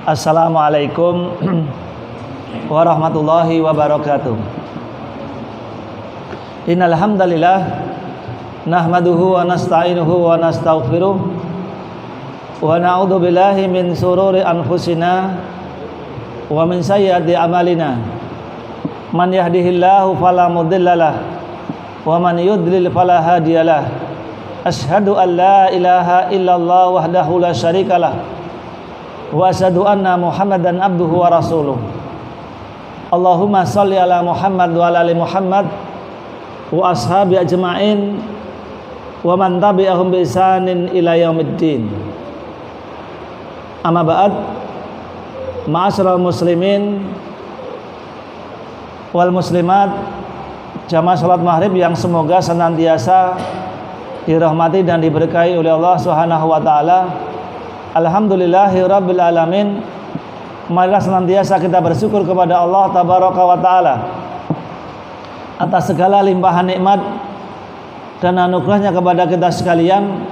Assalamualaikum warahmatullahi wabarakatuh. Innal hamdalillah nahmaduhu wa nasta'inuhu wa nastaghfiruh wa na'udzu billahi min sururi anfusina wa min sayyiati a'malina. Man yahdihillahu fala mudhillalah wa man yudlil fala hadiyalah. Asyhadu an la ilaha illallah wahdahu la syarikalah wa asyhadu anna Muhammadan abduhu wa rasuluh. Allahumma shalli ala Muhammad wa ala ali Muhammad wa ashabi ajma'in wa man tabi'ahum bi ihsanin ila yaumiddin. Amma ba'd. Ma'asyiral muslimin wal muslimat, jamaah salat maghrib yang semoga senantiasa dirahmati dan diberkahi oleh Allah Subhanahu wa taala. Alhamdulillahirabbil alamin. Marilah senantiasa kita bersyukur kepada Allah tabaraka wa taala atas segala limpahan nikmat dan anugerahnya kepada kita sekalian,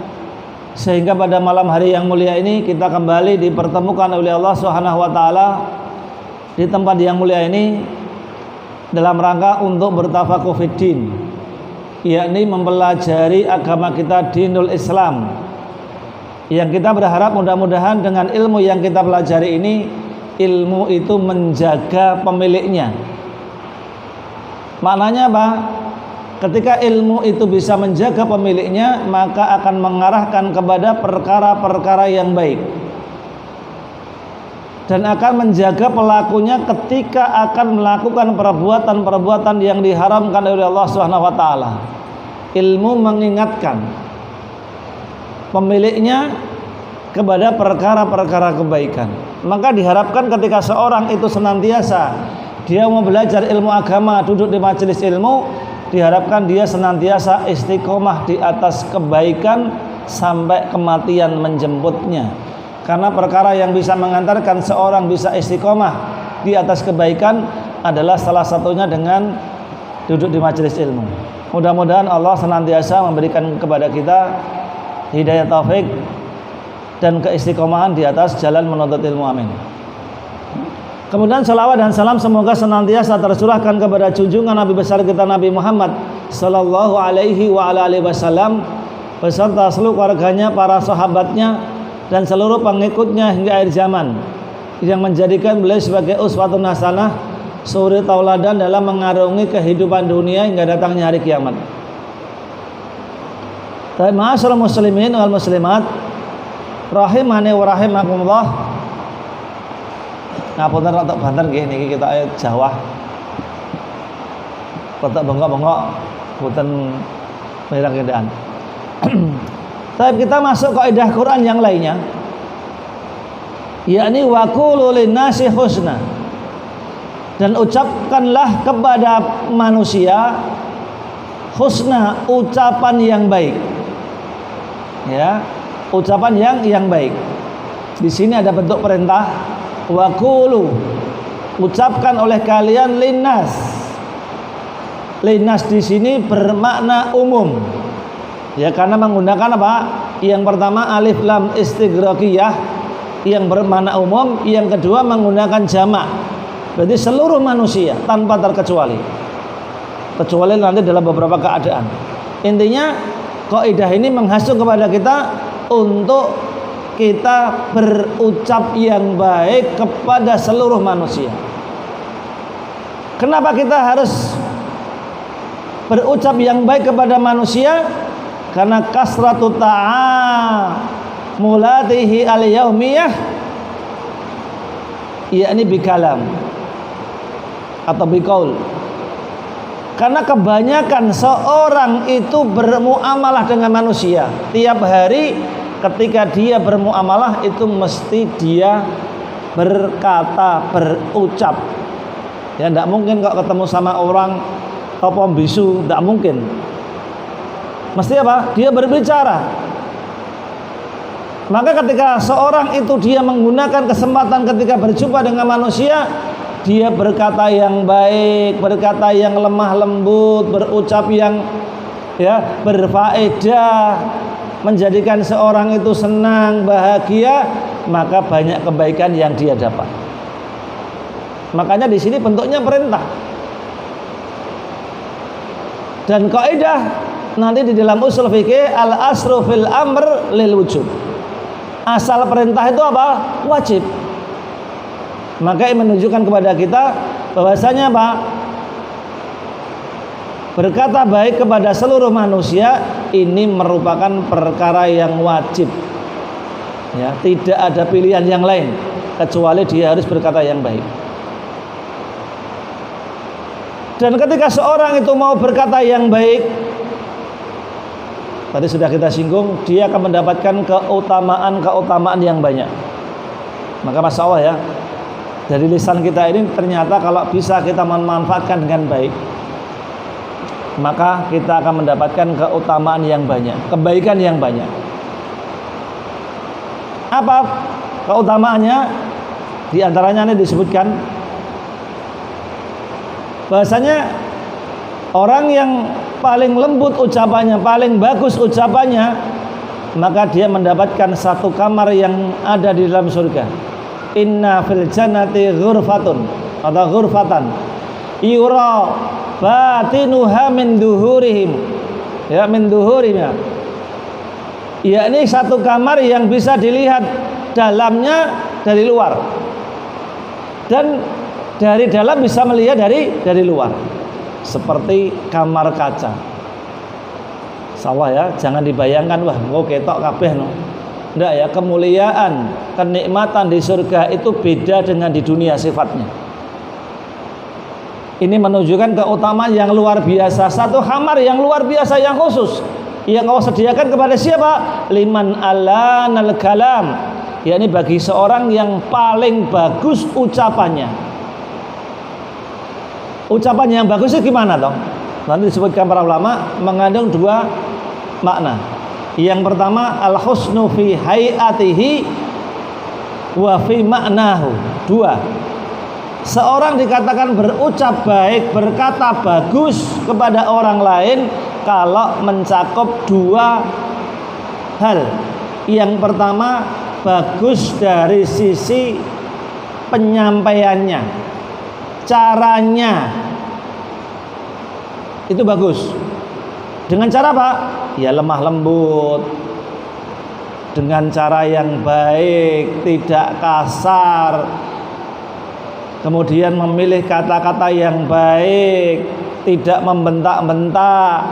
sehingga pada malam hari yang mulia ini kita kembali dipertemukan oleh Allah Subhanahu wa taala di tempat yang mulia ini dalam rangka untuk bertafaquh fiddin, yakni mempelajari agama kita, dinul Islam, yang kita berharap mudah-mudahan dengan ilmu yang kita pelajari ini, ilmu itu menjaga pemiliknya. Maknanya apa? Ketika ilmu itu bisa menjaga pemiliknya, maka akan mengarahkan kepada perkara-perkara yang baik dan akan menjaga pelakunya ketika akan melakukan perbuatan-perbuatan yang diharamkan oleh Allah Subhanahu wa taala. Ilmu mengingatkan pemiliknya kepada perkara-perkara kebaikan. Maka diharapkan ketika seorang itu senantiasa dia mau belajar ilmu agama, duduk di majelis ilmu, diharapkan dia senantiasa istiqomah di atas kebaikan sampai kematian menjemputnya. Karena perkara yang bisa mengantarkan seorang bisa istiqomah di atas kebaikan adalah salah satunya dengan duduk di majelis ilmu. Mudah-mudahan Allah senantiasa memberikan kepada kita hidayah taufik dan keistiqomahan di atas jalan menuntut ilmu, amin. Kemudian salawat dan salam semoga senantiasa tercurahkan kepada junjungan Nabi besar kita Nabi Muhammad sallallahu alaihi wa ala alihi wasallam beserta seluruh keluarganya, para sahabatnya dan seluruh pengikutnya hingga akhir zaman, yang menjadikan beliau sebagai uswatun hasanah, suri tauladan dalam mengarungi kehidupan dunia hingga datangnya hari kiamat. Ma'asyiral muslimin wal muslimat rahimani wa rahimakumullah. Ngapunten rada banter nggih niki kita ayat Jawa. Rada bengok-bengok boten mirang kendaan. Tapi kita masuk kaidah Quran yang lainnya, yakni wa qulu linnasi husna, dan ucapkanlah kepada manusia husna, ucapan yang baik. Ya, ucapan yang baik. Di sini ada bentuk perintah. Wa qulu, ucapkan oleh kalian linnas. Linnas di sini bermakna umum. Ya, karena menggunakan apa? Yang pertama alif lam istighraqiyah yang bermakna umum, yang kedua menggunakan jamak. Berarti seluruh manusia tanpa terkecuali. Kecuali nanti dalam beberapa keadaan. Intinya kaidah ini menghasut kepada kita untuk kita berucap yang baik kepada seluruh manusia. Kenapa kita harus berucap yang baik kepada manusia? Karena kasratu ta'amulatihi al-yaumiyah, yakni bikalam atau biqaul. Karena kebanyakan seorang itu bermuamalah dengan manusia tiap hari. Ketika dia bermuamalah itu mesti dia berkata, berucap. Ya, tidak mungkin kok ketemu sama orang apa bisu, tidak mungkin. Mesti apa? Dia berbicara. Maka ketika seorang itu dia menggunakan kesempatan ketika berjumpa dengan manusia, dia berkata yang baik, berkata yang lemah lembut, berucap yang berfaedah, menjadikan seorang itu senang, bahagia, maka banyak kebaikan yang dia dapat. Makanya di sini bentuknya perintah. Dan kaidah nanti di dalam usul fikih al-asru fil amr lil wujub. Asal perintah itu apa? Wajib. Maka ini menunjukkan kepada kita bahwasanya apa? Berkata baik kepada seluruh manusia ini merupakan perkara yang wajib. Ya, tidak ada pilihan yang lain kecuali dia harus berkata yang baik. Dan ketika seorang itu mau berkata yang baik, tadi sudah kita singgung, dia akan mendapatkan keutamaan yang banyak. Maka masya Allah ya, dari lisan kita ini ternyata kalau bisa kita memanfaatkan dengan baik, maka kita akan mendapatkan keutamaan yang banyak, kebaikan yang banyak. Apa keutamaannya? Di antaranya ini disebutkan bahasanya orang yang paling lembut ucapannya, paling bagus ucapannya, maka dia mendapatkan satu kamar yang ada di dalam surga. Inna fil jannati ghurfatun atau ghurfatan yura batinuha min duhurihim, ya min duhurihim, ya ini satu kamar yang bisa dilihat dalamnya dari luar, dan dari dalam bisa melihat dari luar, seperti kamar kaca. Insyaallah ya, jangan dibayangkan wah kok ketok kabeh no. Ndak ya, kemuliaan, kenikmatan di surga itu beda dengan di dunia sifatnya. Ini menunjukkan keutamaan yang luar biasa, satu kamar yang luar biasa yang khusus yang Allah sediakan kepada siapa? Liman alanal kalam, yakni bagi seorang yang paling bagus ucapannya. Ucapan yang bagus itu gimana toh? Nanti disebutkan para ulama mengandung dua makna. Yang pertama al-husnu fi hayatihi wa fi maknahu. Dua. Seorang dikatakan berucap baik, berkata bagus kepada orang lain kalau mencakup dua hal. Yang pertama bagus dari sisi penyampaiannya, caranya itu bagus. Dengan cara apa? Ya lemah lembut, dengan cara yang baik, tidak kasar, kemudian memilih kata-kata yang baik, tidak membentak-bentak,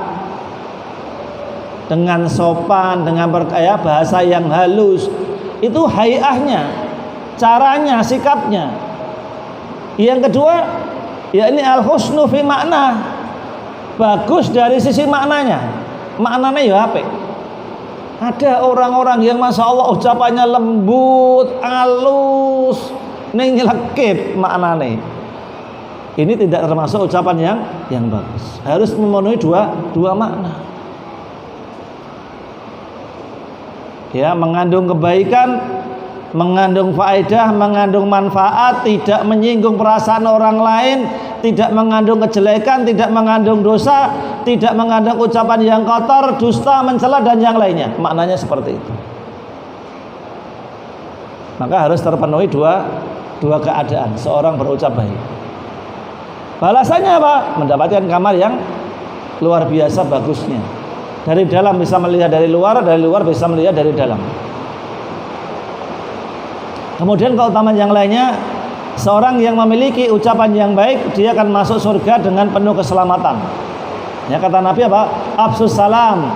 dengan sopan, dengan bahasa yang halus. Itu hayahnya, caranya, sikapnya. Yang kedua, ya ini al-husnu fi makna, bagus dari sisi maknanya. Maknanya ya apa? Ada orang-orang yang masya Allah ucapannya lembut, halus, neng nyelekit maknanya. Ini tidak termasuk ucapan yang bagus. Harus memenuhi dua makna. Ya, mengandung kebaikan, mengandung faedah, mengandung manfaat, tidak menyinggung perasaan orang lain, tidak mengandung kejelekan, tidak mengandung dosa, tidak mengandung ucapan yang kotor, dusta, mencela dan yang lainnya. Maknanya seperti itu. Maka harus terpenuhi dua keadaan seorang berucap baik. Balasannya apa? Mendapatkan kamar yang luar biasa bagusnya. Dari dalam bisa melihat dari luar bisa melihat dari dalam. Kemudian keutamaan yang lainnya, seorang yang memiliki ucapan yang baik, dia akan masuk surga dengan penuh keselamatan. Ya, kata Nabi apa? Afsus salam,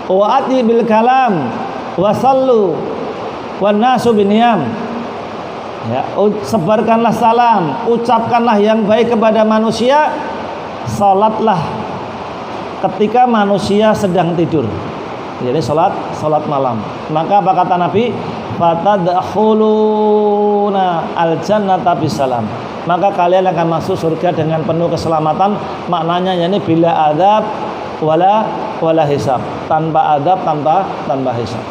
wa ati bil kalam, wa sallu, wan nasu biniyam. Ya, sebarkanlah salam, ucapkanlah yang baik kepada manusia, salatlah ketika manusia sedang tidur. Jadi salat malam. Maka apa kata Nabi? Fatadkhuluna al-jannata bisalam. Maka kalian akan masuk surga dengan penuh keselamatan. Maknanya yakni bila adab wala hisab, tanpa adab, tanpa hisab.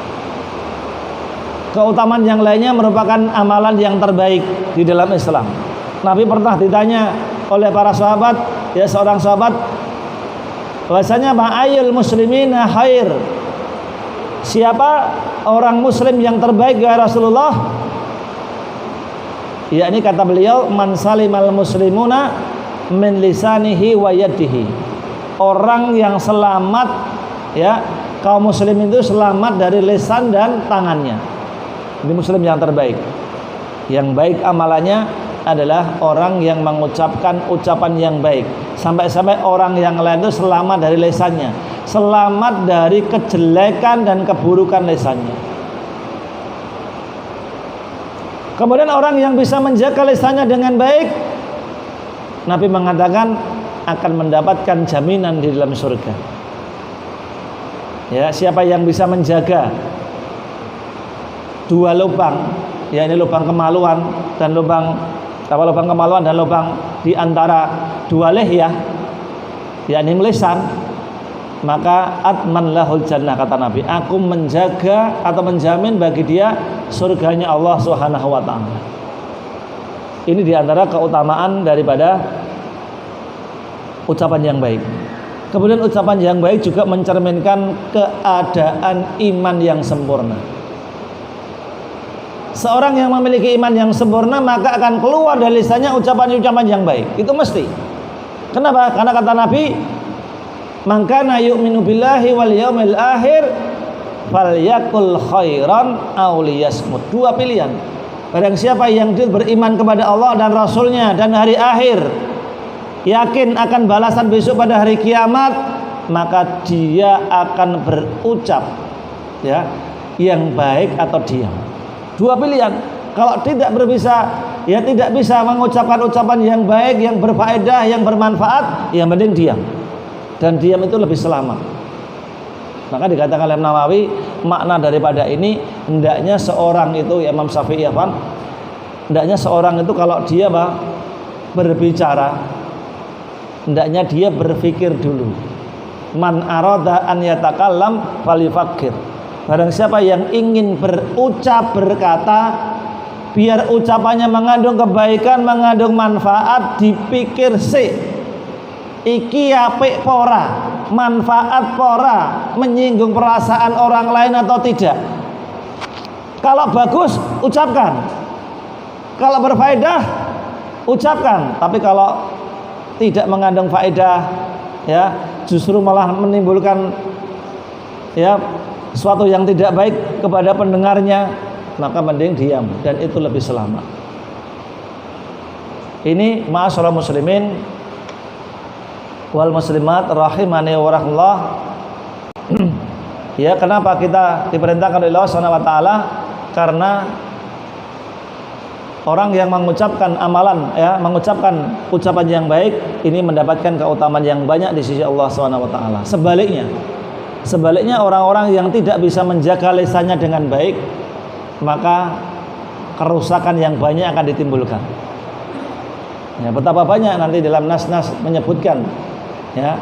Keutamaan yang lainnya merupakan amalan yang terbaik di dalam Islam. Nabi pernah ditanya oleh para sahabat, ya seorang sahabat, bahwasanya ma'ayul muslimina khair, siapa orang muslim yang terbaik ya Rasulullah? yakni kata beliau man salimal muslimuna min lisanihi wa yadihi, orang yang selamat, ya, kaum muslim itu selamat dari lisan dan tangannya. Ini muslim yang terbaik. Yang baik amalannya adalah orang yang mengucapkan ucapan yang baik. Sampai-sampai orang yang lain itu selamat dari lisannya, selamat dari kejelekan dan keburukan lisannya. Kemudian orang yang bisa menjaga lisannya dengan baik, Nabi mengatakan akan mendapatkan jaminan di dalam surga. Ya, siapa yang bisa menjaga dua lubang, ya, ini lubang kemaluan dan lubang kemaluan dan lubang di antara dua lihya, yakni lisan, maka atman lahul jannah, kata Nabi, aku menjaga atau menjamin bagi dia surganya Allah Subhanahu wa taala. Ini diantara keutamaan daripada ucapan yang baik. Kemudian ucapan yang baik juga mencerminkan keadaan iman yang sempurna. Seorang yang memiliki iman yang sempurna maka akan keluar dari lisannya ucapan-ucapan yang baik. Itu mesti. Kenapa? Karena kata Nabi, man kana yu'minu billahi wal yaumil akhir falyakul khairan aw liyasmut. Dua pilihan. Barang siapa yang dia beriman kepada Allah dan Rasulnya dan hari akhir, yakin akan balasan besok pada hari kiamat, maka dia akan berucap, ya, yang baik atau diam. Dua pilihan. Kalau tidak tidak bisa mengucapkan ucapan yang baik, yang berfaedah, yang bermanfaat, yang penting diam. Dan diam itu lebih selamat. Maka dikatakan oleh Nawawi, makna daripada ini, hendaknya seorang itu, ya, Imam Syafi'i, hendaknya seorang itu kalau dia berbicara, hendaknya dia berpikir dulu. Man arada an yatakallam falyufakkir. Barang siapa yang ingin berucap, berkata, biar ucapannya mengandung kebaikan, mengandung manfaat, dipikir sih, iki apik pora, manfaat pora, menyinggung perasaan orang lain atau tidak. Kalau bagus, ucapkan. Kalau berfaedah, ucapkan. Tapi kalau tidak mengandung faedah, ya, justru malah menimbulkan, ya, sesuatu yang tidak baik kepada pendengarnya, maka mending diam, dan itu lebih selamat. Ini ma'asyiral muslimin wal muslimat rahimani wa rahimallah. Ya, kenapa kita diperintahkan oleh Allah Subhanahu wa taala? Karena orang yang mengucapkan amalan, ya, mengucapkan ucapan yang baik, ini mendapatkan keutamaan yang banyak di sisi Allah Subhanahu wa taala. Sebaliknya orang-orang yang tidak bisa menjaga lisannya dengan baik, maka kerusakan yang banyak akan ditimbulkan. Ya, betapa banyak nanti dalam nas-nas menyebutkan, ya,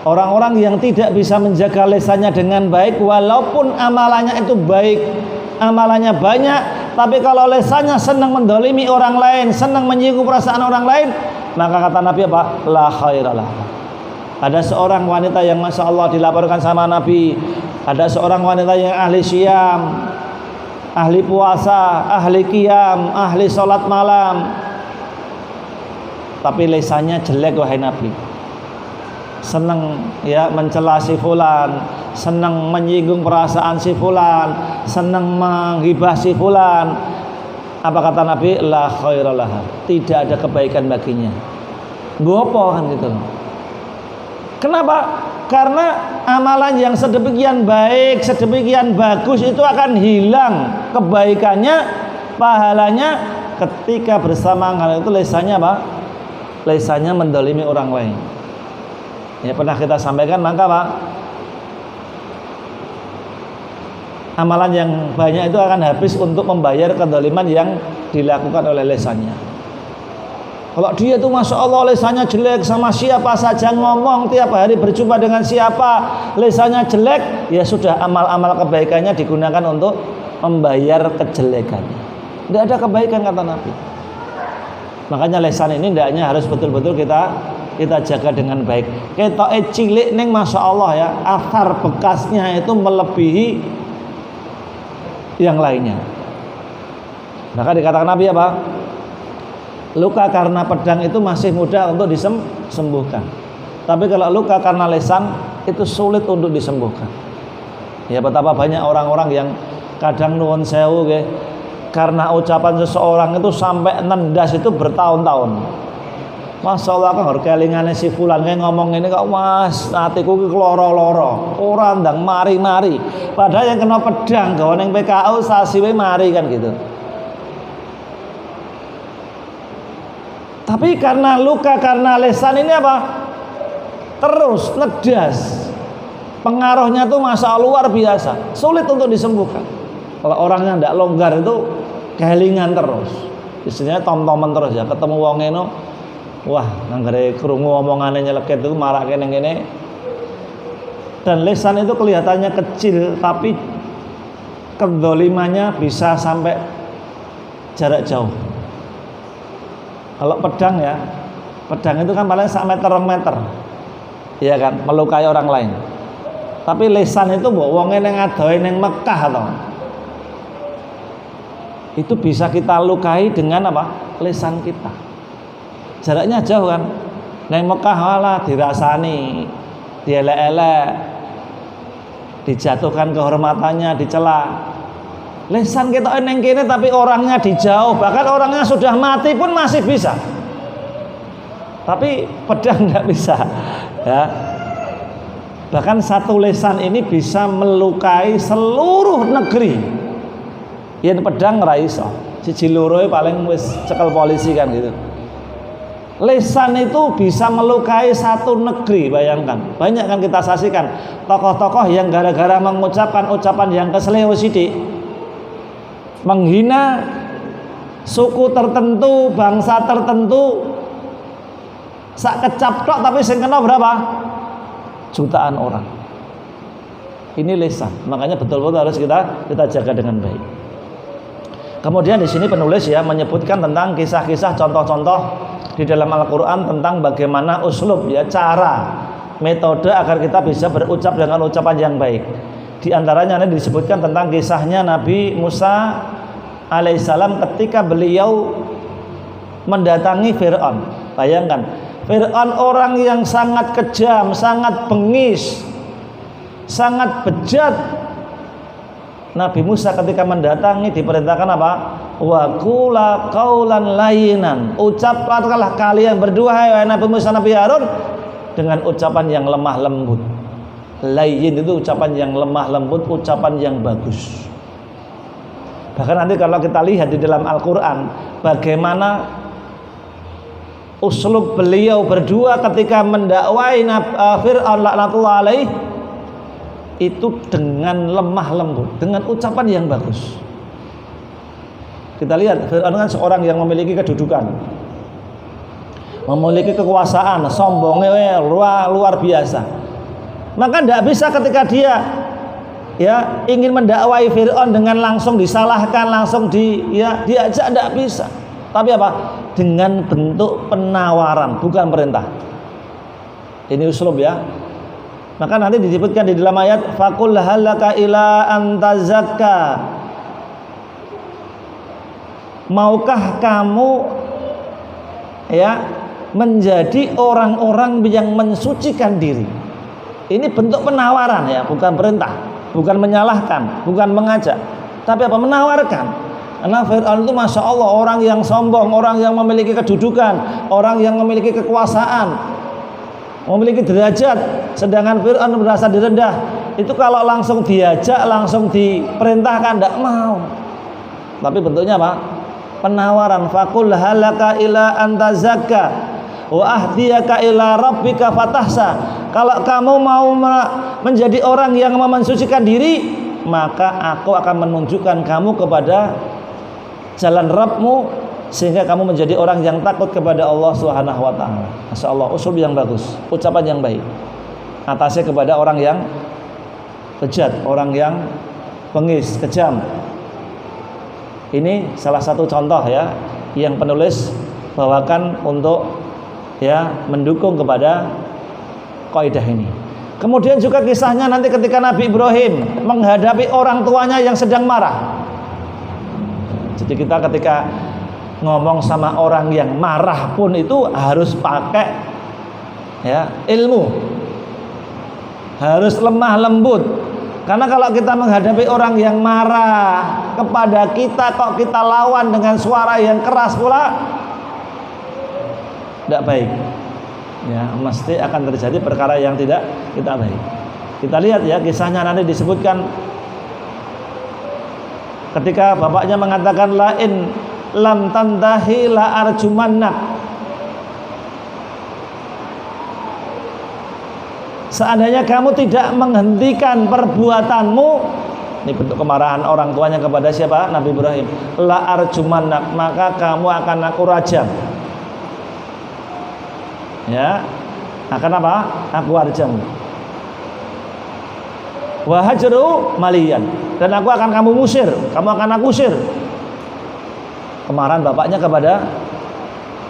orang-orang yang tidak bisa menjaga lisannya dengan baik, walaupun amalannya itu baik, amalannya banyak, tapi kalau lisannya senang mendolimi orang lain, senang menyinggung perasaan orang lain, maka kata Nabi apa? La khairalah. Ada seorang wanita yang Masya Allah dilaporkan sama Nabi, ada seorang wanita yang ahli syam, ahli puasa, ahli qiyam, ahli sholat malam, tapi lisannya jelek, wahai Nabi. Senang, ya, mencela si fulan, senang menyinggung perasaan si fulan, senang menghibah si fulan. Apa kata Nabi? La khairalah. Tidak ada kebaikan baginya. Gopo kan gitu. Kenapa? Karena amalan yang sedemikian baik, sedemikian bagus itu akan hilang kebaikannya, pahalanya ketika bersamaan hal itu lisannya apa? Lisannya mendolimi orang lain. Ya, pernah kita sampaikan, maka Pak, amalan yang banyak itu akan habis untuk membayar kedoliman yang dilakukan oleh lisannya. Kalau dia itu Masya Allah lisannya jelek, sama siapa saja ngomong, tiap hari berjumpa dengan siapa, lisannya jelek, ya sudah, amal-amal kebaikannya digunakan untuk membayar kejelekannya. Tidak ada kebaikan, kata Nabi. Makanya lisan ini hendaknya harus betul-betul kita jaga dengan baik. Kita cilik neng Masya Allah, ya, akar bekasnya itu melebihi yang lainnya. Maka dikatakan Nabi apa? luka karena pedang itu masih mudah untuk disembuhkan. Tapi kalau luka karena lisan itu sulit untuk disembuhkan. Ya betapa banyak orang-orang yang kadang nuwun sewu nggih, karena ucapan seseorang itu sampai nendas itu bertahun-tahun. Masya Allah kan harus kelingane si fulan kayak ngomong ini kok mas hatiku ki loro-loro orang ndang mari-mari padahal yang kena pedang gawe ning PKU sasiwe mari kan gitu. Tapi karena luka karena lisan ini apa? Terus nedas. Pengaruhnya tuh masya Allah luar biasa, sulit untuk disembuhkan. Kalau orangnya ndak longgar itu kelingan terus. Istilahnya tom-toman terus ya, ketemu wong eno wah, nanggare krungu omongane nyeleket itu marah kene-kene. Dan lisan itu kelihatannya kecil tapi kedzalimannya bisa sampai jarak jauh. Kalau pedang ya, pedang itu kan paling 1 meter 2 meter. Iya kan, melukai orang lain. Tapi lisan itu mbok wonge ning adohe ning Mekah to. Itu bisa kita lukai dengan apa? Lisan kita. Jaraknya jauh kan. Neng Mekah malah dirasani, dielek-elek, dijatuhkan kehormatannya, dicela. Lisan kita neng kene tapi orangnya dijauh, bahkan orangnya sudah mati pun masih bisa. Tapi pedang nggak bisa. Ya. Bahkan satu lisan ini bisa melukai seluruh negeri. Yen pedang ra iso. Siji loro paling wis cekel polisi kan gitu. Lisan itu bisa melukai satu negeri, bayangkan. Banyak kan kita saksikan tokoh-tokoh yang gara-gara mengucapkan ucapan yang kesleo sithik menghina suku tertentu, bangsa tertentu, sak kecap tok tapi sing kena berapa? Jutaan orang. Ini lisan. Makanya betul-betul harus kita jaga dengan baik. Kemudian di sini penulis ya menyebutkan tentang kisah-kisah contoh-contoh di dalam Al-Qur'an tentang bagaimana uslub ya, cara, metode agar kita bisa berucap dengan ucapan yang baik. Di antaranya ini disebutkan tentang kisahnya Nabi Musa alaihissalam ketika beliau mendatangi Fir'aun. Bayangkan, Fir'aun orang yang sangat kejam, sangat bengis, sangat bejat. Nabi Musa ketika mendatangi diperintahkan apa? Wa qula qaulan layyinan. Ucapkanlah kalian berdua hai Nabi Musa Nabi Harun dengan ucapan yang lemah lembut. Layyin itu ucapan yang lemah lembut, ucapan yang bagus. Bahkan nanti kalau kita lihat di dalam Al-Qur'an bagaimana uslub beliau berdua ketika mendakwai Fir'aun laknatullah alaih itu dengan lemah lembut, dengan ucapan yang bagus. Kita lihat Fir'aun kan seorang yang memiliki kedudukan, memiliki kekuasaan, sombongnya luar biasa. Maka tidak bisa ketika dia ya ingin mendakwai Fir'aun dengan langsung disalahkan, langsung diajak, tidak bisa. Tapi apa? Dengan bentuk penawaran, bukan perintah. Ini uslub ya. Maka nanti disebutkan di dalam ayat faqul halaka ila antazakka. Maukah kamu ya menjadi orang-orang yang mensucikan diri? Ini bentuk penawaran ya, bukan perintah, bukan menyalahkan, bukan mengajak, tapi apa? Menawarkan. Karena Fir'aun itu masya Allah orang yang sombong, orang yang memiliki kedudukan, orang yang memiliki kekuasaan, memiliki derajat, sedangkan Fir'aun merasa direndah. Itu kalau langsung diajak, langsung diperintahkan tidak mau. Tapi bentuknya apa? Penawaran. Faqul halaka ila antazakka wa ahdiyaka ila rabbika fatahsa. Kalau kamu mau menjadi orang yang mensucikan diri, maka aku akan menunjukkan kamu kepada jalan Rabbmu sehingga kamu menjadi orang yang takut kepada Allah Subhanahu wa taala. Masya Allah, usul yang bagus, ucapan yang baik. Atasnya kepada orang yang bejat, orang yang bengis, kejam. Ini salah satu contoh ya yang penulis bawakan untuk ya mendukung kepada kaidah ini. Kemudian juga kisahnya nanti ketika Nabi Ibrahim menghadapi orang tuanya yang sedang marah. Jadi kita ketika ngomong sama orang yang marah pun itu harus pakai ya ilmu, harus lemah lembut. Karena kalau kita menghadapi orang yang marah kepada kita, kok kita lawan dengan suara yang keras pula, tidak baik. Ya, mesti akan terjadi perkara yang tidak baik. Kita lihat ya, kisahnya nanti disebutkan ketika bapaknya mengatakan lain lam tantahi la arjumannak. Seandainya kamu tidak menghentikan perbuatanmu, ini bentuk kemarahan orang tuanya kepada siapa? Nabi Ibrahim. La arjumannak, maka kamu akan aku rajam. Ya, akan apa? Aku rajam. Wa hajru maliyan, dan aku akan kamu musir, kamu akan aku usir. Kemarahan bapaknya kepada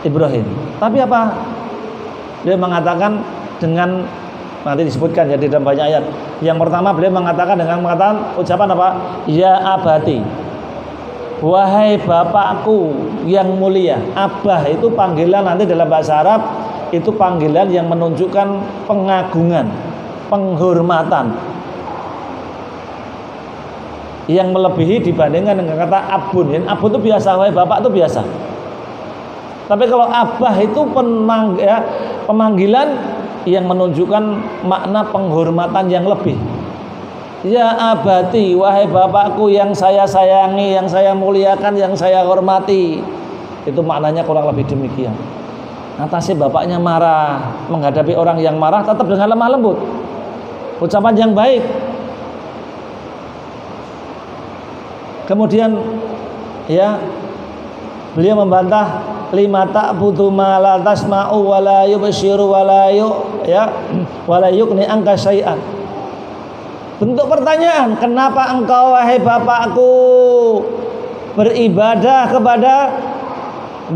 Ibrahim. Tapi apa? Dia mengatakan dengan, nanti disebutkan ya di dalam banyak ayat. Yang pertama beliau mengatakan dengan mengatakan ucapan apa? Ya abati, wahai bapakku yang mulia. Abah itu panggilan nanti dalam bahasa Arab itu panggilan yang menunjukkan pengagungan, penghormatan yang melebihi dibandingkan dengan kata abun. Abun itu biasa, wahai bapak itu biasa. Tapi kalau abah itu pemanggilan yang menunjukkan makna penghormatan yang lebih. Ya abati, wahai bapakku yang saya sayangi, yang saya muliakan, yang saya hormati. Itu maknanya kurang lebih demikian. Atasi bapaknya marah, menghadapi orang yang marah tetap dengan lemah lembut, ucapan yang baik. Kemudian ya beliau membantah, lima ta'budu ma la tasma'u wa la yubshiru wa la yughni anka syai'an. Bentuk pertanyaan, kenapa engkau wahai bapakku beribadah kepada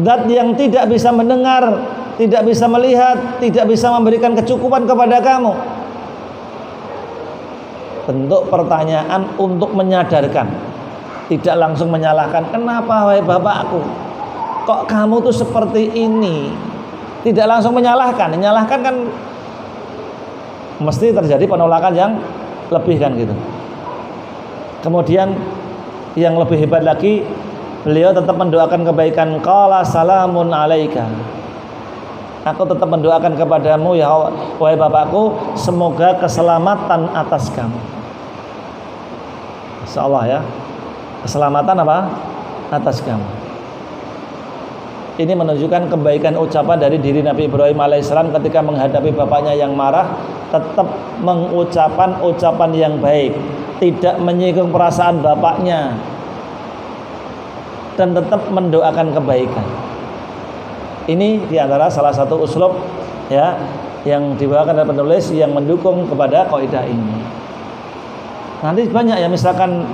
zat yang tidak bisa mendengar, tidak bisa melihat, tidak bisa memberikan kecukupan kepada kamu? Bentuk pertanyaan untuk menyadarkan, tidak langsung menyalahkan. Kenapa wahai bapakku, kok kamu tuh seperti ini? Tidak langsung menyalahkan. Menyalahkan kan mesti terjadi penolakan yang lebih kan gitu. Kemudian yang lebih hebat lagi, beliau tetap mendoakan kebaikan. Qala salamun alaika, aku tetap mendoakan kepadamu ya wahai bapakku, semoga keselamatan atas kamu. Insyaallah ya, keselamatan apa? Atas kamu. Ini menunjukkan kebaikan ucapan dari diri Nabi Ibrahim alaihissalam ketika menghadapi bapaknya yang marah, tetap mengucapkan ucapan yang baik, tidak menyinggung perasaan bapaknya, dan tetap mendoakan kebaikan. Ini diantara salah satu uslub ya yang dibawakan oleh penulis yang mendukung kepada kaidah ini. Nanti banyak ya, misalkan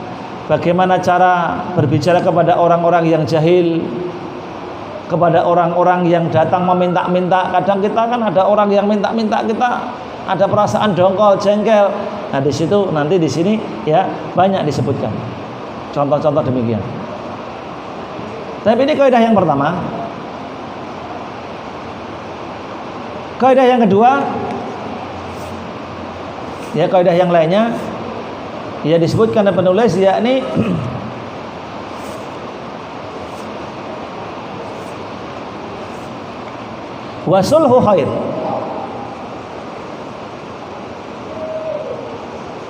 bagaimana cara berbicara kepada orang-orang yang jahil, kepada orang-orang yang datang meminta-minta. Kadang kita kan ada orang yang minta-minta, kita ada perasaan dongkol, jengkel. Nah di situ nanti di sini ya banyak disebutkan contoh-contoh demikian. Tapi ini kaidah yang pertama. Kaidah yang kedua, ya kaidah yang lainnya ya disebutkan oleh penulis, yakni wasulhu khair,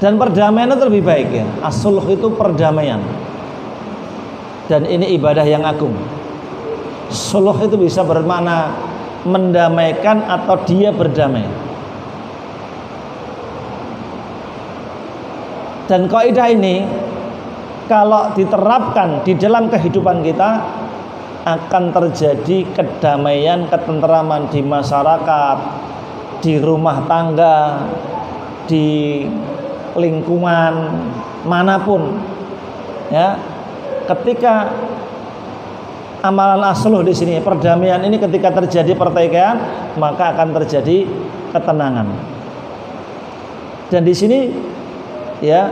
dan perdamaian itu lebih baik ya. As-sulh itu perdamaian, dan ini ibadah yang agung. Sulh itu bisa bermakna mendamaikan atau dia berdamai. Dan kaidah ini kalau diterapkan di dalam kehidupan kita akan terjadi kedamaian, ketenteraman di masyarakat, di rumah tangga, di lingkungan manapun. Ya, ketika amalan asluh di sini, perdamaian ini ketika terjadi pertikaian, maka akan terjadi ketenangan. Dan di sini ya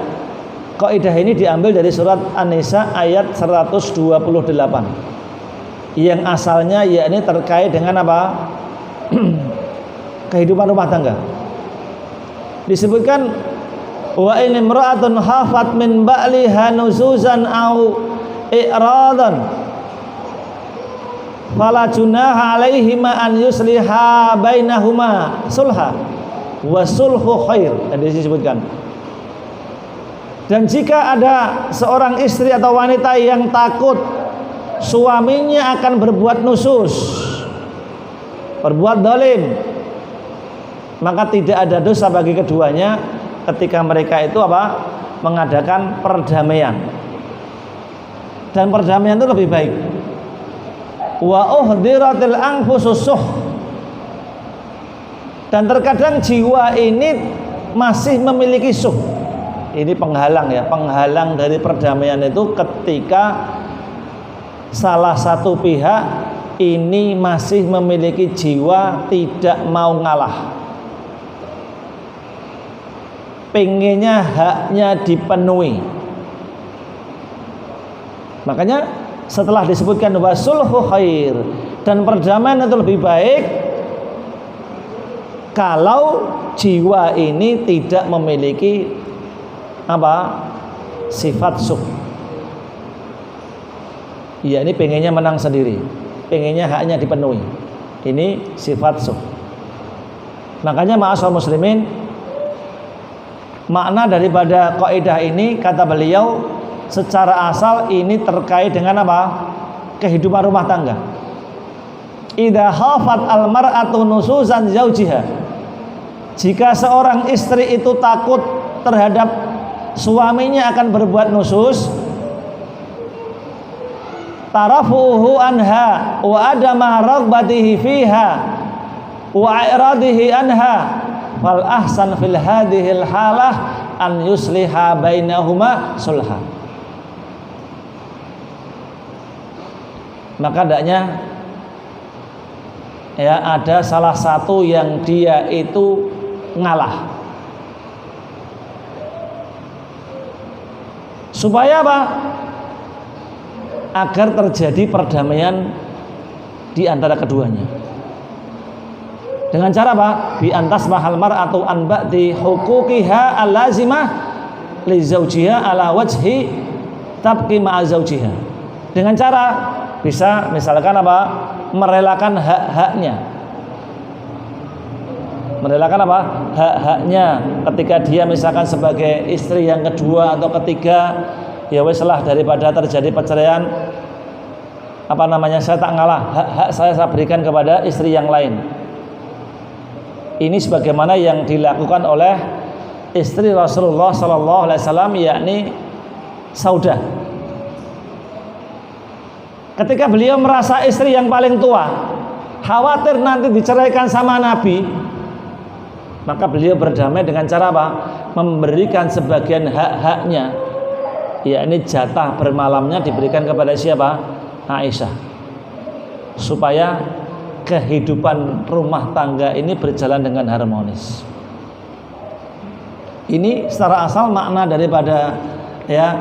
kaidah ini diambil dari surat An-Nisa ayat 128. yang asalnya yakni terkait dengan apa? Kehidupan rumah tangga. Disebutkan wa in imra'atun khafat min ba'liha nuzuzan au i'radan fala junaha 'alaihima an yusliha bainahuma sulha wa sulhu khair. Disebutkan. Dan jika ada seorang istri atau wanita yang takut suaminya akan berbuat nusus, berbuat zalim, maka tidak ada dosa bagi keduanya ketika mereka itu apa? Mengadakan perdamaian. Dan perdamaian itu lebih baik. Wa uhdiratil anfusus suh. Dan terkadang jiwa ini masih memiliki suh. Ini penghalang ya, penghalang dari perdamaian itu ketika salah satu pihak ini masih memiliki jiwa tidak mau ngalah. Pengennya haknya dipenuhi. Makanya setelah disebutkan wasulhu khair dan perdamaian itu lebih baik kalau jiwa ini tidak memiliki apa? Sifat suh. Ya, ini pengennya menang sendiri, pengennya haknya dipenuhi. Ini sifat suh. Makanya ma'asyiral muslimin, makna daripada kaidah ini kata beliau secara asal ini terkait dengan apa? Kehidupan rumah tangga. Idza khafat al-mar'atu nusuzan zaujiha. Jika seorang istri itu takut terhadap suaminya akan berbuat nusus, tarafuhu anha wa adama raghbatihi fiha wa i'radihi anha fal ahsan fil hadhil halah an yusliha bainahuma sulha. Maka hendaknya ya ada salah satu yang dia itu ngalah. Supaya apa? Agar terjadi perdamaian di antara keduanya. Dengan cara apa? Bi antas mahal mar'atu an ba'di huquqiha al-lazimah li zawjiha ala wajhi tabqi ma'a zawjiha. Dengan cara bisa misalkan apa? Merelakan hak-haknya. Merelakan apa? Hak-haknya ketika dia misalkan sebagai istri yang kedua atau ketiga, ya wes lah daripada terjadi perceraian, apa namanya, saya tak ngalah, hak saya berikan kepada istri yang lain. Ini sebagaimana yang dilakukan oleh istri Rasulullah Sallallahu Alaihi Wasallam, yakni Saudah. Ketika beliau merasa istri yang paling tua, khawatir nanti diceraikan sama Nabi, maka beliau berdamai dengan cara apa? Memberikan sebagian hak-haknya, yakni jatah bermalamnya diberikan kepada siapa? Aisyah, supaya kehidupan rumah tangga ini berjalan dengan harmonis. Ini secara asal makna daripada ya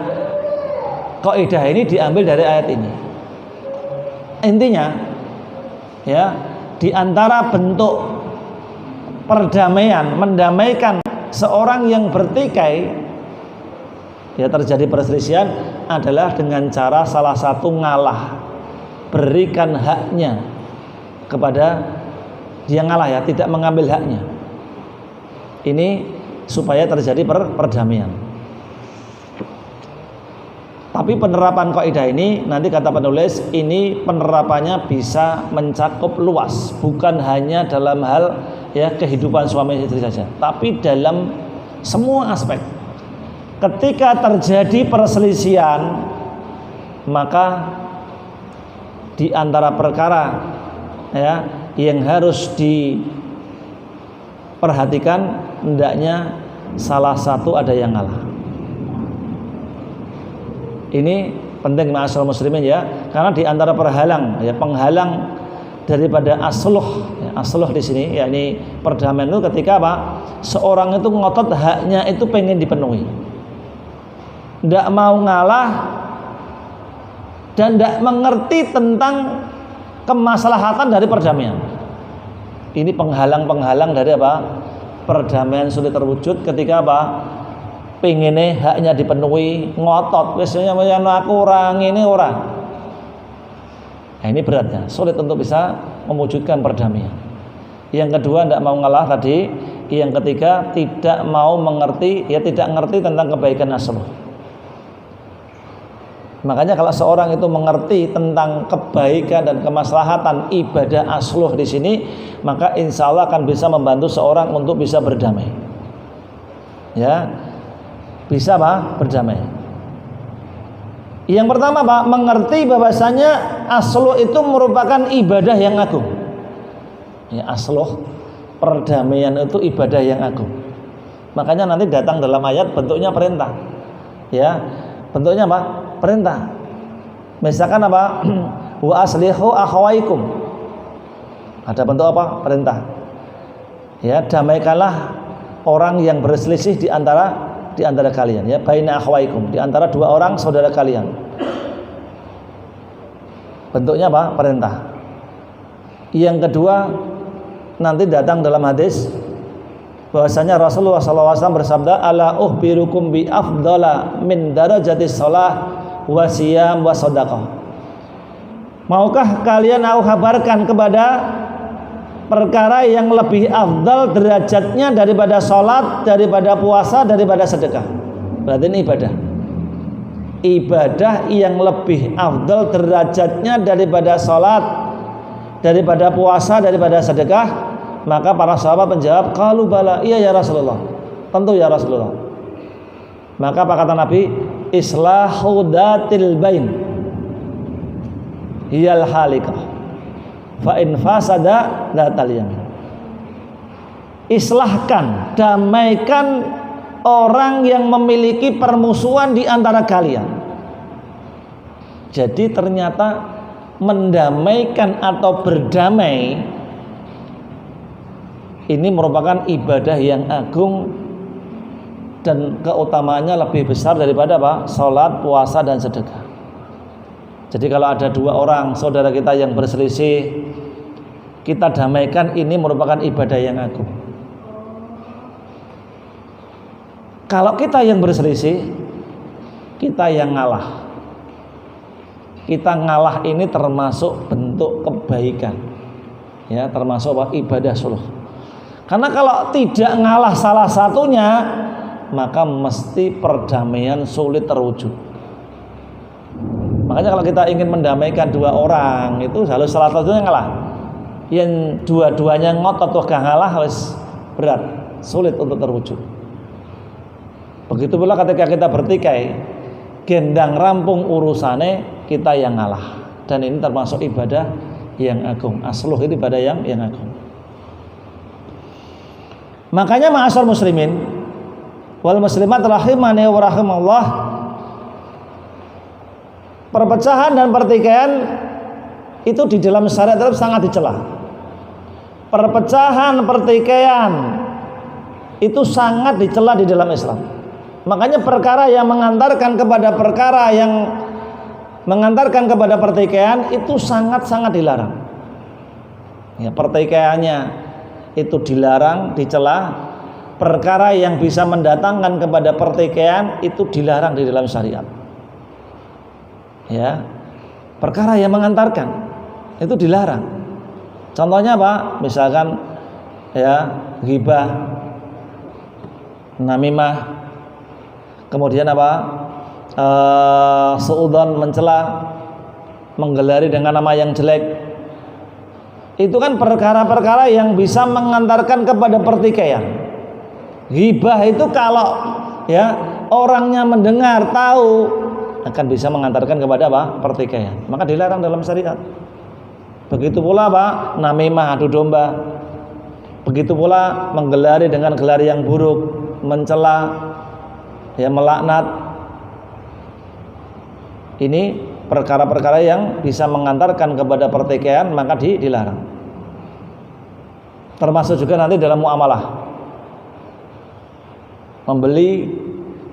kaidah ini diambil dari ayat ini. Intinya ya, di antara bentuk perdamaian, mendamaikan seorang yang bertikai, ya terjadi perselisihan, adalah dengan cara salah satu ngalah, berikan haknya kepada dia, ngalah ya, tidak mengambil haknya. Ini supaya terjadi perdamaian. Tapi penerapan kaidah ini, nanti kata penulis, ini penerapannya bisa mencakup luas, bukan hanya dalam hal ya kehidupan suami istri saja, tapi dalam semua aspek. Ketika terjadi perselisihan, maka di antara perkara ya yang harus diperhatikan, hendaknya salah satu ada yang ngalah. Ini penting ma'asyiral muslimin ya, karena di antara perhalang ya, penghalang daripada asluh ya, asluh di sini yakni perdamaian itu ketika apa? Seorang itu ngotot haknya itu pengen dipenuhi, tidak mau ngalah dan tidak mengerti tentang kemaslahatan dari perdamaian. Ini penghalang-penghalang dari apa? Perdamaian sulit terwujud ketika apa? Pengene haknya dipenuhi, ngotot biasanya aku orang ini orang. Nah, ini beratnya, sulit untuk bisa mewujudkan perdamaian. Yang kedua tidak mau ngalah tadi, yang ketiga tidak mau mengerti, ya tidak ngerti tentang kebaikan asluh. Makanya kalau seorang itu mengerti tentang kebaikan dan kemaslahatan ibadah asluh di sini, maka insya Allah akan bisa membantu seorang untuk bisa berdamai. Ya, bisa Pak berdamai. Yang pertama Pak, mengerti bahwasanya asluh itu merupakan ibadah yang agung. Ya, asluh perdamaian itu ibadah yang agung. Makanya nanti datang dalam ayat bentuknya perintah. Ya, bentuknya apa? Perintah. Misalkan apa? Wa aslihu akhawaikum. Ada bentuk apa? Perintah. Ya, damaikanlah orang yang berselisih di antara kalian, ya, baina akhawaikum, di antara dua orang saudara kalian. Bentuknya apa? Perintah. Yang kedua, nanti datang dalam hadis bahwasanya Rasulullah SAW bersabda, ala uhbirukum bi afdala min darajatis shalah wa siyam wa shadaqah. Maukah kalian aku kabarkan kepada perkara yang lebih afdal derajatnya daripada sholat, daripada puasa, daripada sedekah. Berarti ini ibadah. Ibadah yang lebih afdal derajatnya daripada sholat, daripada puasa, daripada sedekah. Maka para sahabat menjawab, qalu bala, iya ya Rasulullah, tentu ya Rasulullah. Maka apa kata Nabi? Islahu datil bain hiyal halikah fa in fasada datal yamin. Islahkan, damaikan orang yang memiliki permusuhan di antara kalian. Jadi ternyata mendamaikan atau berdamai ini merupakan ibadah yang agung dan keutamaannya lebih besar daripada apa? Salat, puasa, dan sedekah. Jadi kalau ada dua orang saudara kita yang berselisih, kita damaikan, ini merupakan ibadah yang agung. Kalau kita yang berselisih, kita yang ngalah. Kita ngalah ini termasuk bentuk kebaikan, ya, termasuk apa? Ibadah suluh. Karena kalau tidak ngalah salah satunya, maka mesti perdamaian sulit terwujud. Makanya kalau kita ingin mendamaikan dua orang, itu harus salah satunya ngalah. Yang dua-duanya ngotot tuh gak ngalah, harus berat, sulit untuk terwujud. Begitu pula ketika kita bertikai, gendang rampung urusane, kita yang ngalah. Dan ini termasuk ibadah yang agung. Asluh itu ibadah yang agung. Makanya ma'asyar muslimin wal muslimat rahimani wa rahimallah, perpecahan dan pertikaian itu di dalam syariat Islam sangat dicela. Perpecahan, pertikaian itu sangat dicela di dalam Islam. Makanya perkara yang mengantarkan kepada pertikaian itu sangat-sangat dilarang. Ya, pertikaiannya itu dilarang, dicela. Perkara yang bisa mendatangkan kepada pertikaian itu dilarang di dalam syariat. Ya, perkara yang mengantarkan itu dilarang. Contohnya apa? Misalkan ya, ghibah, namimah, kemudian apa? Suudzon, mencela, menggelari dengan nama yang jelek. Itu kan perkara-perkara yang bisa mengantarkan kepada pertikaian. Ghibah itu kalau ya orangnya mendengar, tahu, akan bisa mengantarkan kepada apa? Pertikaian. Maka dilarang dalam syariat. Begitu pula apa? Namimah, adu domba. Begitu pula menggelari dengan gelar yang buruk, mencela, ya, melaknat. Ini perkara-perkara yang bisa mengantarkan kepada pertikaian, maka dilarang. Termasuk juga nanti dalam muamalah, membeli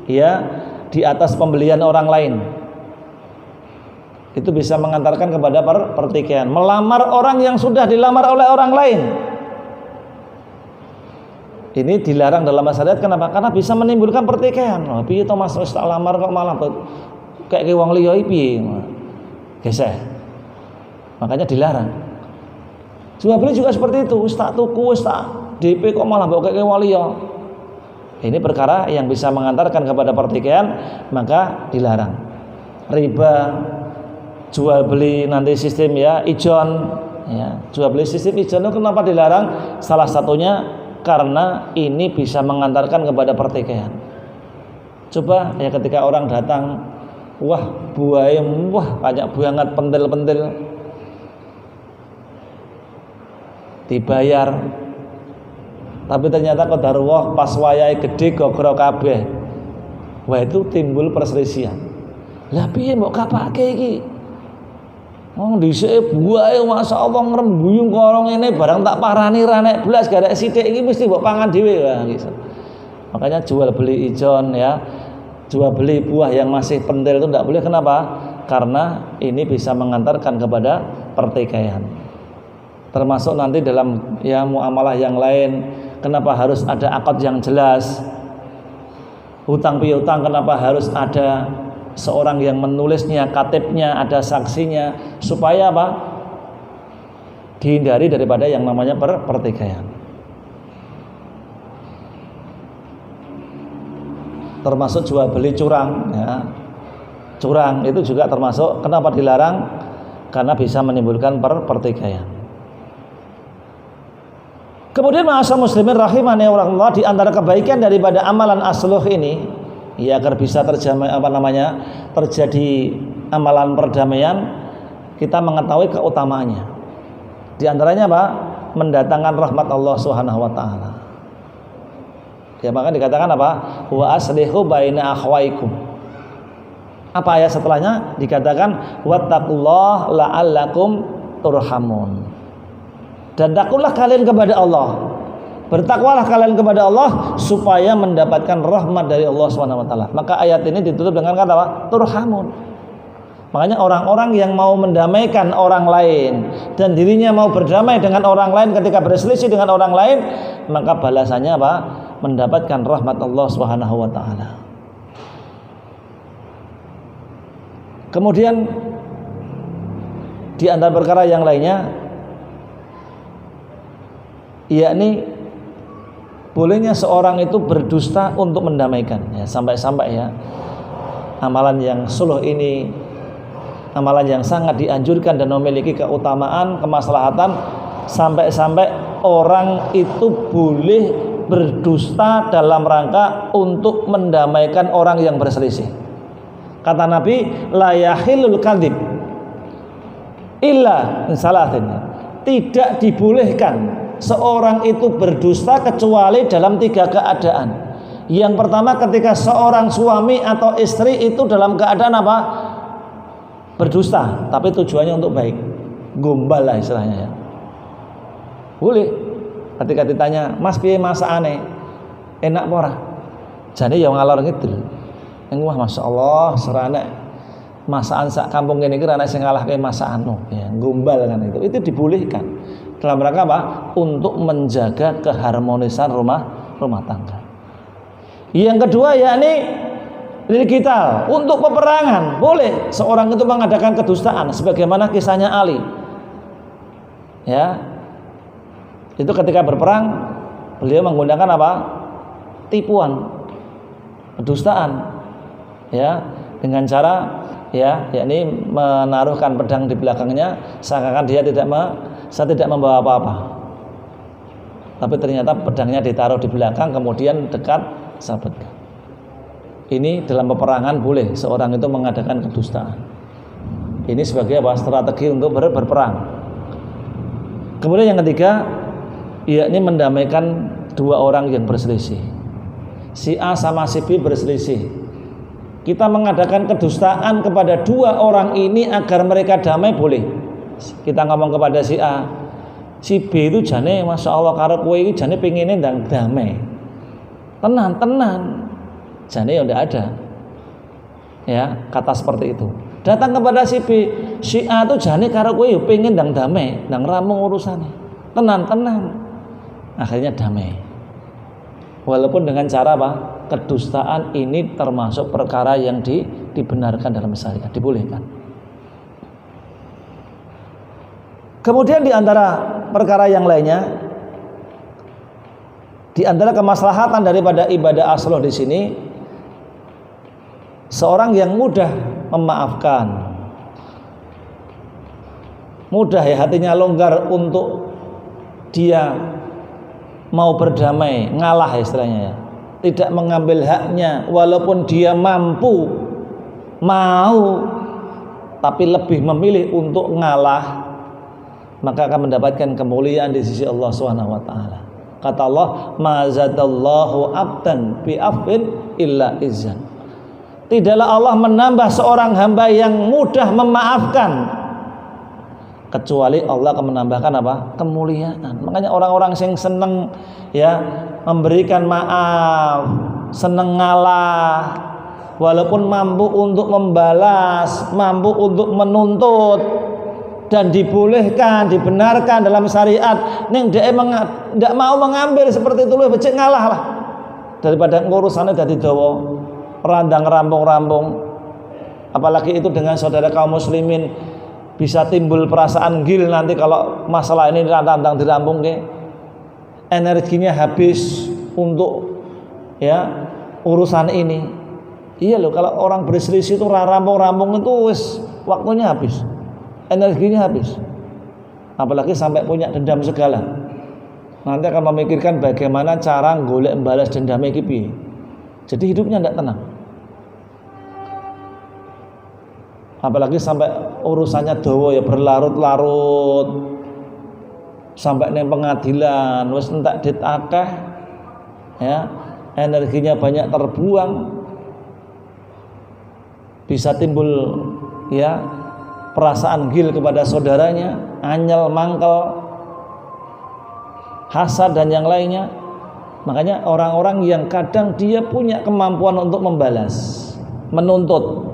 ya di atas pembelian orang lain. Itu bisa mengantarkan kepada pertikaian. Melamar orang yang sudah dilamar oleh orang lain, ini dilarang dalam syariat. Kenapa? Karena bisa menimbulkan pertikaian. Oh, piye to Mas wis tak lamar kok malah kayak wong liya iki piye? Geseh. Makanya dilarang. Jual beli juga seperti itu. Wis tak tuku, wis tak DP kok malah mbok kayak wong liya. Ini perkara yang bisa mengantarkan kepada pertikaian, maka dilarang. Riba, jual beli nanti sistem ya ijon, ya jual beli sistem ijon itu kenapa dilarang? Salah satunya karena ini bisa mengantarkan kepada pertikaian. Coba ya ketika orang datang, wah buaya, wah banyak banget pentil-pentil, dibayar, tapi ternyata qadarullah pas wayahe gede gogro kabeh. Wah itu timbul perselisihan. Lah piye mbok kapake iki? Wong dhisik buahe masyaallah ngrembuyung karo ngene barang tak parani ra nek blas garek sithik iki mesti mbok pangan dhewe wah gitu. Makanya jual beli ijon ya, jual beli buah yang masih pentil itu tidak boleh. Kenapa? Karena ini bisa mengantarkan kepada pertikaian. Termasuk nanti dalam ya muamalah yang lain, kenapa harus ada akad yang jelas? Hutang piutang kenapa harus ada seorang yang menulisnya, katibnya, ada saksinya, supaya apa? Dihindari daripada yang namanya pertikaian. Termasuk jual beli curang, ya. Curang itu juga termasuk. Kenapa dilarang? Karena bisa menimbulkan pertikaian. Kemudian ma'asyiral muslimin rahimani wa rahimakumullah, di antara kebaikan daripada amalan asluh ini, ya agar bisa terjadi amalan perdamaian, kita mengetahui keutamaannya. Di antaranya apa? Mendatangkan rahmat Allah Subhanahu wa taala. Ya maka dikatakan apa? Wa aslihu baina akhwaikum. Apa ayat setelahnya? Dikatakan wattaqullaha la'allakum turhamun. Dan takutlah kalian kepada Allah. Bertakwalah kalian kepada Allah supaya mendapatkan rahmat dari Allah Subhanahu wa taala. Maka ayat ini ditutup dengan kata apa? Turhamun. Makanya orang-orang yang mau mendamaikan orang lain dan dirinya mau berdamai dengan orang lain ketika berselisih dengan orang lain, maka balasannya apa? Mendapatkan rahmat Allah Subhanahu wa taala. Kemudian di antara perkara yang lainnya, yakni bolehnya seorang itu berdusta untuk mendamaikan, ya, sampai-sampai ya amalan yang suluh ini amalan yang sangat dianjurkan dan memiliki keutamaan, kemaslahatan, sampai-sampai orang itu boleh berdusta dalam rangka untuk mendamaikan orang yang berselisih. Kata Nabi, la yahillul kadzib illa salatin. Tidak dibolehkan seorang itu berdusta kecuali dalam 3 keadaan. Yang pertama, ketika seorang suami atau istri itu dalam keadaan apa? Berdusta, tapi tujuannya untuk baik, gombal lah istilahnya ya. Boleh. Ketika ditanya, Mas piye masakane? Enak apa ora? Jane ya ngalor ngidul. Wah masyaallah serane masakan sak kampung kene iki ana sing ngalahke masakanmu ya, gombal kan itu. Itu dibolehkan. Dalam rangka apa? Untuk menjaga keharmonisan rumah tangga. Yang kedua yakni lil qital, untuk peperangan. Boleh seorang itu mengadakan kedustaan sebagaimana kisahnya Ali. Ya. Itu ketika berperang beliau menggunakan apa? Tipuan, kedustaan. Ya, dengan cara ya yakni menaruhkan pedang di belakangnya seakan-akan dia saya tidak membawa apa-apa, tapi ternyata pedangnya ditaruh di belakang, kemudian dekat sahabat. Ini dalam peperangan boleh seorang itu mengadakan kedustaan. Ini sebagai apa? Strategi untuk berperang. Kemudian yang ketiga, yakni mendamaikan 2 orang yang berselisih. Si A sama si B berselisih. Kita mengadakan kedustaan kepada 2 orang ini agar mereka damai, boleh. Kita ngomong kepada si A, si B itu jane masya Allah karo kowe iki jane pengine ndang damai. Tenan. Jane ya ndak ada. Ya, kata seperti itu. Datang kepada si B, si A tuh jane karo kowe yo pengen ndang damai, ndang rampung urusane. Tenan. Akhirnya damai. Walaupun dengan cara apa? Kedustaan ini termasuk perkara yang dibenarkan dalam syariat, dibolehkan. Kemudian di antara perkara yang lainnya, di antara kemaslahatan daripada ibadah asloh di sini, seorang yang mudah memaafkan, mudah ya hatinya longgar untuk dia mau berdamai, ngalah istilahnya ya, tidak mengambil haknya walaupun dia mampu, mau, tapi lebih memilih untuk ngalah, maka akan mendapatkan kemuliaan di sisi Allah Subhanahu wa taala. Kata Allah, "Ma zadallahu 'abdan bi afwin illa izzan." Tidaklah Allah menambah seorang hamba yang mudah memaafkan kecuali Allah akan menambahkan apa? Kemuliaan. Makanya orang-orang yang seneng ya memberikan maaf, seneng ngalah, walaupun mampu untuk membalas, mampu untuk menuntut, dan dibolehkan, dibenarkan dalam syariat, ning dia tidak mau mengambil seperti itu, lebih becik ngalah lah daripada ngurusannya dadi dawa, randang rampung-rampung. Apalagi itu dengan saudara kaum muslimin, bisa timbul perasaan gil nanti kalau masalah ini randang dirampung ke, energinya habis untuk ya urusan ini. Iya loh, kalau orang berselisih itu rampung-rampung itu wis waktunya habis, energinya habis. Apalagi sampai punya dendam segala, nanti akan memikirkan bagaimana cara golek balas dendam iki piye. Jadi hidupnya tidak tenang. Apalagi sampai urusannya dawa ya berlarut-larut sampai neng pengadilan, wis entek dit akeh ya, energinya banyak terbuang, bisa timbul ya perasaan gil kepada saudaranya, anyel, mangkel, hasad dan yang lainnya. Makanya orang-orang yang kadang dia punya kemampuan untuk membalas, menuntut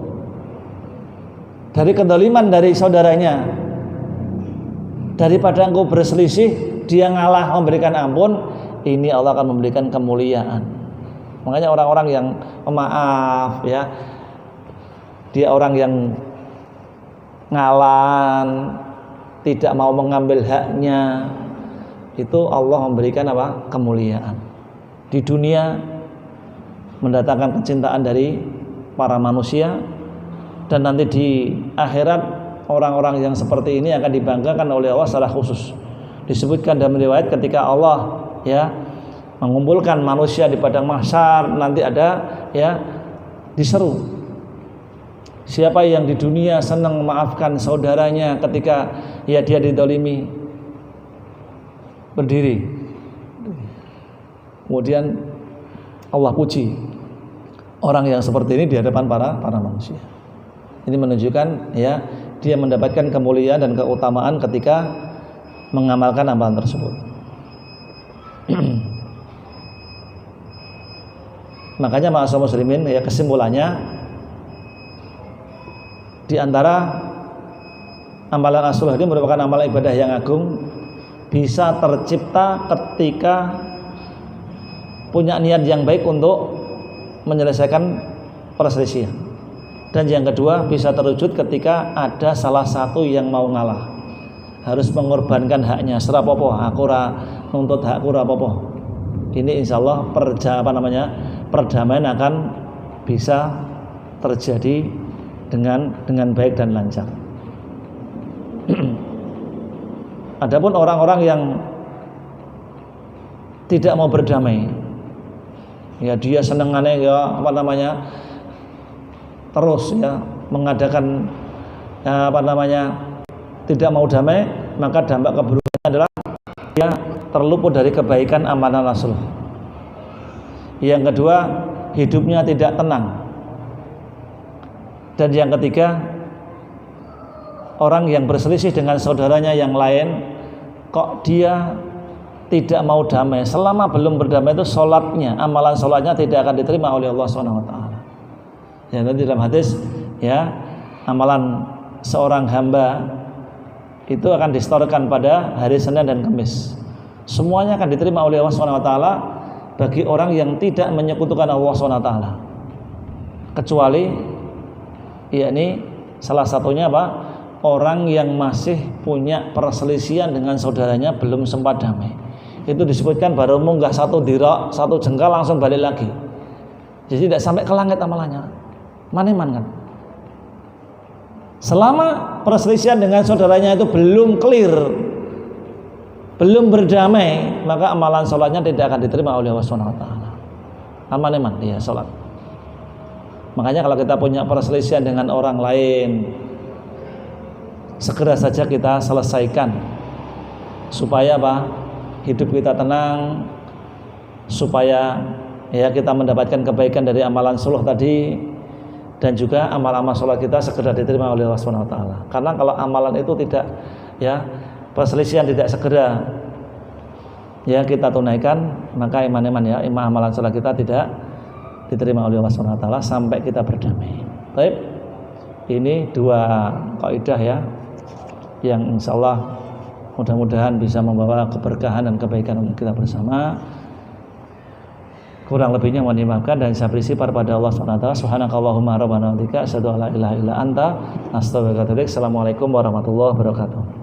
dari kedoliman dari saudaranya, daripada engkau berselisih dia ngalah memberikan ampun, ini Allah akan memberikan kemuliaan. Makanya orang-orang yang pemaaf ya, dia orang yang ngalah, tidak mau mengambil haknya, itu Allah memberikan apa? Kemuliaan di dunia, mendatangkan kecintaan dari para manusia, dan nanti di akhirat orang-orang yang seperti ini akan dibanggakan oleh Allah secara khusus. Disebutkan dalam riwayat ketika Allah ya mengumpulkan manusia di padang mahsyar, nanti ada ya diseru, siapa yang di dunia senang memaafkan saudaranya ketika ya dia didolimi, berdiri. Kemudian Allah puji orang yang seperti ini di hadapan para manusia. Ini menunjukkan ya dia mendapatkan kemuliaan dan keutamaan ketika mengamalkan amalan tersebut. Makanya ma'asyiral muslimin ya, kesimpulannya di antara amalan as-sulah ini merupakan amalan ibadah yang agung, bisa tercipta ketika punya niat yang baik untuk menyelesaikan perselisihan. Dan yang kedua bisa terwujud ketika ada salah satu yang mau ngalah, harus mengorbankan haknya, serapopo aku ora nuntut hakku rapopo. Ini insyaallah perdamaian akan bisa terjadi dengan baik dan lancar. Adapun orang-orang yang tidak mau berdamai, ya dia senengannya ya terus ya mengadakan tidak mau damai, maka dampak keburukannya adalah dia terluput dari kebaikan amanah Rasul. Yang kedua, hidupnya tidak tenang. Dan yang ketiga, orang yang berselisih dengan saudaranya yang lain, kok dia tidak mau damai, selama belum berdamai itu sholatnya, amalan sholatnya tidak akan diterima oleh Allah SWT. Ya, nanti dalam hadis ya amalan seorang hamba itu akan disetorkan pada hari Senin dan Kamis. Semuanya akan diterima oleh Allah SWT bagi orang yang tidak menyekutukan Allah SWT, kecuali yakni salah satunya apa? Orang yang masih punya perselisihan dengan saudaranya belum sempat damai. Itu disebutkan baru munggah satu dirok, satu jengkal langsung balik lagi. Jadi tidak sampai ke langit amalannya. Maneman kan? Selama perselisihan dengan saudaranya itu belum clear, belum berdamai, maka amalan sholatnya tidak akan diterima oleh Allah SWT. Aman-aman dia sholat. Makanya kalau kita punya perselisihan dengan orang lain, segera saja kita selesaikan supaya apa? Hidup kita tenang, supaya ya kita mendapatkan kebaikan dari amalan sulh tadi, dan juga amal-amal sholat kita segera diterima oleh Allah SWT. Karena kalau amalan itu tidak ya perselisihan tidak segera ya kita tunaikan, maka iman-iman ya amalan sholat kita tidak diterima oleh Allah SWT sampai kita berdamai. Baik, ini dua kaidah ya yang insya Allah mudah-mudahan bisa membawa keberkahan dan kebaikan untuk kita bersama. Kurang lebihnya mohon dimaafkan dan saya beri sifat pada Allah SWT. Subhanakallahumma rabbana wa bihamdika asyhadu an la ilaha illa anta astaghfiruka wa atubu ilaik. Assalamualaikum warahmatullahi wabarakatuh.